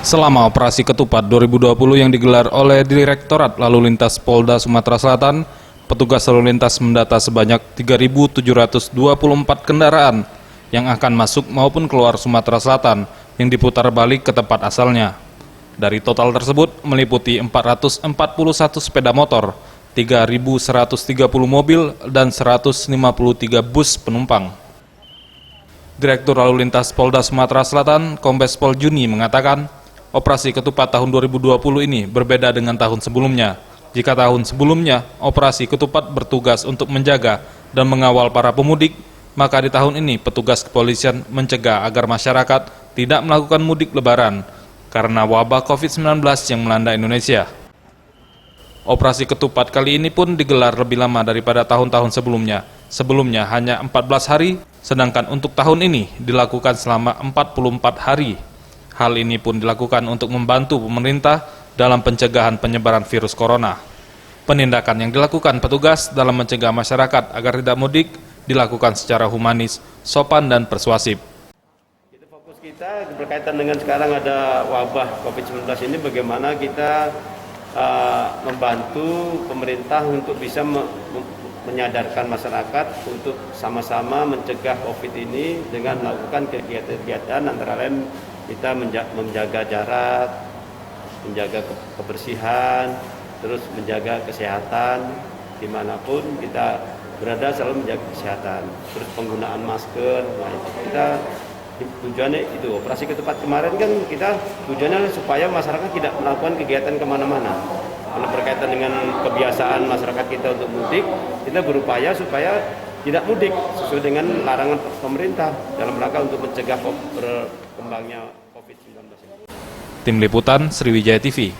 Selama operasi Ketupat 2020 yang digelar oleh Direktorat Lalu Lintas Polda Sumatera Selatan, petugas lalu lintas mendata sebanyak 3.724 kendaraan yang akan masuk maupun keluar Sumatera Selatan yang diputar balik ke tempat asalnya. Dari total tersebut meliputi 441 sepeda motor, 3.130 mobil, dan 153 bus penumpang. Direktur Lalu Lintas Polda Sumatera Selatan, Kombes Pol Juni mengatakan, operasi Ketupat tahun 2020 ini berbeda dengan tahun sebelumnya. Jika tahun sebelumnya, operasi Ketupat bertugas untuk menjaga dan mengawal para pemudik, maka di tahun ini petugas kepolisian mencegah agar masyarakat tidak melakukan mudik lebaran karena wabah COVID-19 yang melanda Indonesia. Operasi Ketupat kali ini pun digelar lebih lama daripada tahun-tahun sebelumnya. Sebelumnya hanya 14 hari, sedangkan untuk tahun ini dilakukan selama 44 hari. Hal ini pun dilakukan untuk membantu pemerintah dalam pencegahan penyebaran virus corona. Penindakan yang dilakukan petugas dalam mencegah masyarakat agar tidak mudik dilakukan secara humanis, sopan, dan persuasif. Fokus kita berkaitan dengan sekarang ada wabah COVID-19 ini, bagaimana kita membantu pemerintah untuk bisa menyadarkan masyarakat untuk sama-sama mencegah COVID ini dengan melakukan kegiatan-kegiatan antara lain kita menjaga jarak, menjaga kebersihan, terus menjaga kesehatan, dimanapun kita berada selalu menjaga kesehatan, terus penggunaan masker. Nah, kita tujuannya itu, operasi Ketupat kemarin kan kita tujuannya supaya masyarakat tidak melakukan kegiatan kemana-mana. Karena berkaitan dengan kebiasaan masyarakat kita untuk mudik, kita berupaya supaya tidak mudik sesuai dengan larangan pemerintah dalam rangka untuk mencegah berkembangnya COVID-19 ini. Tim Liputan Sriwijaya TV.